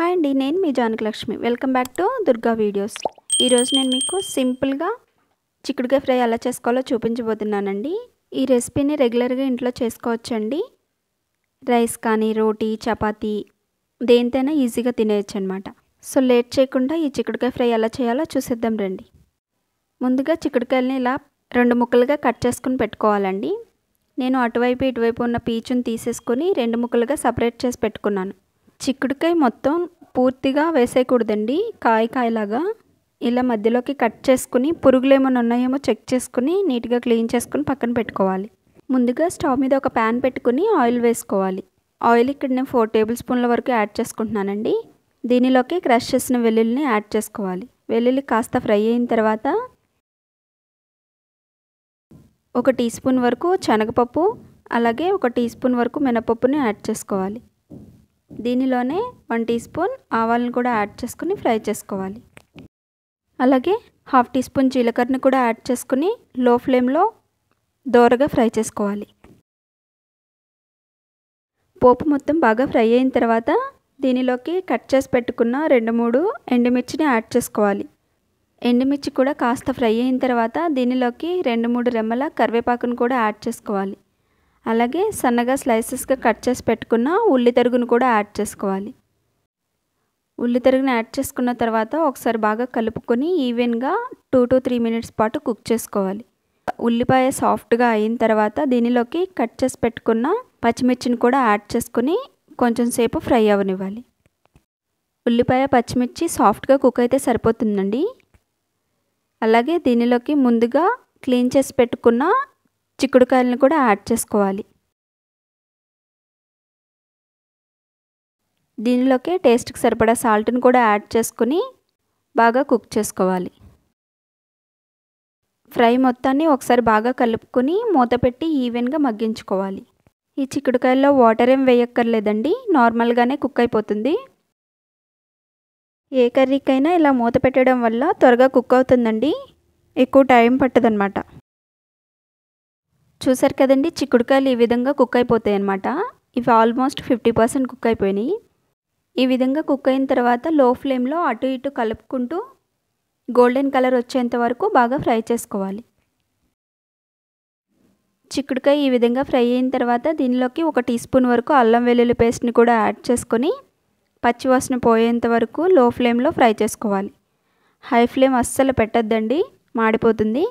Hi అండి, నేను మీ Janakalakshmi. Welcome back to Durga videos. ఈరోజు నేను మీకు సింపుల్గా చిక్కుడుకాయ ఫ్రై ఎలా చేసుకోవాలో చూపించబోతున్నానండి. ఈ రెసిపీని రెగ్యులర్గా ఇంట్లో చేసుకోవచ్చండి. రైస్ కానీ, రోటీ, చపాతీ దేనితోనైనా ఈజీగా తినేయచ్చు అనమాట. సో లేట్ చేయకుండా ఈ చిక్కుడుకాయ ఫ్రై ఎలా చేయాలో చూసేద్దాం రండి. ముందుగా చిక్కుడుకాయలని ఇలా 2 ముక్కలుగా కట్ చేసుకుని పెట్టుకోవాలండి. నేను అటువైపు ఇటువైపు ఉన్న పీచుని తీసేసుకొని 2 ముక్కలుగా సపరేట్ చేసి పెట్టుకున్నాను. చిక్కుడుకాయ మొత్తం పూర్తిగా వేసేయకూడదండి, కాయలాగా ఇలా మధ్యలోకి కట్ చేసుకుని పురుగులు ఏమైనా ఉన్నాయేమో చెక్ చేసుకుని నీట్గా క్లీన్ చేసుకుని పక్కన పెట్టుకోవాలి. ముందుగా స్టవ్ మీద ఒక ప్యాన్ పెట్టుకుని ఆయిల్ వేసుకోవాలి. ఆయిల్ ఇక్కడ నేను 4 టేబుల్ స్పూన్ల వరకు యాడ్ చేసుకుంటున్నానండి. దీనిలోకి క్రష్ చేసిన వెల్లుల్లిని యాడ్ చేసుకోవాలి. వెల్లుల్లి కాస్త ఫ్రై అయిన తర్వాత 1 టీ స్పూన్ వరకు శనగపప్పు, అలాగే 1 టీ స్పూన్ వరకు మినపప్పుని యాడ్ చేసుకోవాలి. దీనిలోనే 1 టీ స్పూన్ ఆవాలను కూడా యాడ్ చేసుకుని ఫ్రై చేసుకోవాలి. అలాగే 1/2 టీ స్పూన్ జీలకర్రని కూడా యాడ్ చేసుకుని లో ఫ్లేమ్లో దోరగా ఫ్రై చేసుకోవాలి. పోపు మొత్తం బాగా ఫ్రై అయిన తర్వాత దీనిలోకి కట్ చేసి పెట్టుకున్న 2-3 ఎండుమిర్చిని యాడ్ చేసుకోవాలి. ఎండుమిర్చి కూడా కాస్త ఫ్రై అయిన తర్వాత దీనిలోకి 2-3 రెమ్మల కరివేపాకును కూడా యాడ్ చేసుకోవాలి. అలాగే సన్నగా స్లైసెస్గా కట్ చేసి పెట్టుకున్న ఉల్లి తరుగును కూడా యాడ్ చేసుకోవాలి. ఉల్లి తరుగును యాడ్ చేసుకున్న తర్వాత ఒకసారి బాగా కలుపుకొని ఈవెన్గా 2 to 3 మినిట్స్ పాటు కుక్ చేసుకోవాలి. ఉల్లిపాయ సాఫ్ట్గా అయిన తర్వాత దీనిలోకి కట్ చేసి పెట్టుకున్న పచ్చిమిర్చిని కూడా యాడ్ చేసుకుని కొంచెం సేపు ఫ్రై అవ్వనివ్వాలి. ఉల్లిపాయ పచ్చిమిర్చి సాఫ్ట్గా కుక్ అయితే సరిపోతుందండి. అలాగే దీనిలోకి ముందుగా క్లీన్ చేసి పెట్టుకున్న చిక్కుడుకాయలను కూడా యాడ్ చేసుకోవాలి. దీనిలోకి టేస్ట్కి సరిపడా సాల్ట్ని కూడా యాడ్ చేసుకుని బాగా కుక్ చేసుకోవాలి. ఫ్రై మొత్తాన్ని ఒకసారి బాగా కలుపుకొని మూత పెట్టి ఈవెన్గా మగ్గించుకోవాలి. ఈ చిక్కుడుకాయల్లో వాటర్ ఏం వేయక్కర్లేదండి, నార్మల్గానే కుక్ అయిపోతుంది. ఏ కర్రీకైనా ఇలా మూత పెట్టడం వల్ల త్వరగా కుక్ అవుతుందండి, ఎక్కువ టైం పట్టదనమాట. చూసారు కదండి, చిక్కుడుకాయలు ఈ విధంగా కుక్ అయిపోతాయి అన్నమాట. ఇవి ఆల్మోస్ట్ 50% కుక్ అయిపోయినాయి. ఈ విధంగా కుక్ అయిన తర్వాత లో ఫ్లేమ్లో అటు ఇటు కలుపుకుంటూ గోల్డెన్ కలర్ వచ్చేంత వరకు బాగా ఫ్రై చేసుకోవాలి. చిక్కుడుకాయ ఈ విధంగా ఫ్రై అయిన తర్వాత దీనిలోకి 1 టీ స్పూన్ వరకు అల్లం వెల్లుల్లి పేస్ట్ని కూడా యాడ్ చేసుకొని పచ్చివాసన పోయేంత వరకు లో ఫ్లేమ్లో ఫ్రై చేసుకోవాలి. హై ఫ్లేమ్ అస్సలు పెట్టద్దండి, మాడిపోతుంది.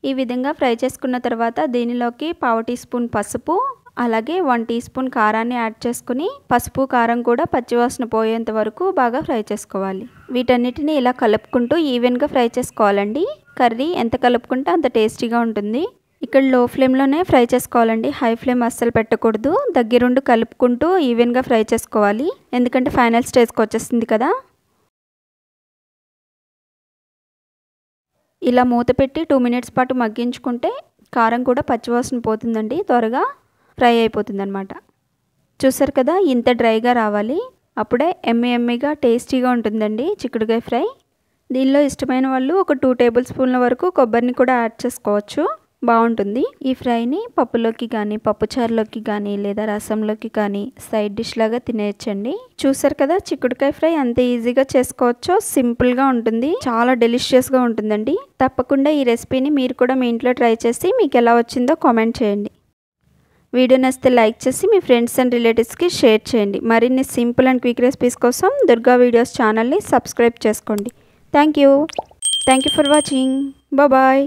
ఈ విధంగా ఫ్రై చేసుకున్న తర్వాత దీనిలోకి 1/2 టీ స్పూన్ పసుపు, అలాగే 1 టీ స్పూన్ కారాన్ని యాడ్ చేసుకుని పసుపు కారం కూడా పచ్చివాసన పోయేంత వరకు బాగా ఫ్రై చేసుకోవాలి. వీటన్నిటిని ఇలా కలుపుకుంటూ ఈవెన్గా ఫ్రై చేసుకోవాలండి. కర్రీ ఎంత కలుపుకుంటే అంత టేస్టీగా ఉంటుంది. ఇక్కడ లో ఫ్లేమ్లోనే ఫ్రై చేసుకోవాలండి, హై ఫ్లేమ్ అస్సలు పెట్టకూడదు. దగ్గరుండి కలుపుకుంటూ ఈవెన్గా ఫ్రై చేసుకోవాలి, ఎందుకంటే ఫైనల్ స్టేజ్కి వచ్చేస్తుంది కదా. ఇలా మూత పెట్టి 2 మినిట్స్ పాటు మగ్గించుకుంటే కారం కూడా పచ్చివాసన పోతుందండి, త్వరగా ఫ్రై అయిపోతుంది అనమాట. చూసారు కదా, ఇంత డ్రైగా రావాలి, అప్పుడే ఎమ్మీగా టేస్టీగా ఉంటుందండి చిక్కుడుకాయ ఫ్రై. దీనిలో ఇష్టమైన వాళ్ళు 2 టేబుల్ స్పూన్ల వరకు కొబ్బరిని కూడా యాడ్ చేసుకోవచ్చు, బాగుంటుంది. ఈ ఫ్రైని పప్పులోకి కానీ, పప్పుచారులోకి కానీ, లేదా రసంలోకి కానీ సైడ్ డిష్ లాగా తినేయచ్చండి. చూసారు కదా, చిక్కుడుకాయ ఫ్రై అంత ఈజీగా చేసుకోవచ్చో, సింపుల్గా ఉంటుంది, చాలా డెలిషియస్గా ఉంటుందండి. తప్పకుండా ఈ రెసిపీని మీరు కూడా మీ ఇంట్లో ట్రై చేసి మీకు ఎలా వచ్చిందో కామెంట్ చేయండి. వీడియో నచ్చితే లైక్ చేసి మీ ఫ్రెండ్స్ అండ్ రిలేటివ్స్కి షేర్ చేయండి. మరిన్ని సింపుల్ అండ్ క్విక్ రెసిపీస్ కోసం దుర్గా వీడియోస్ ఛానల్ని సబ్స్క్రైబ్ చేసుకోండి. Thank you for watching. Bye.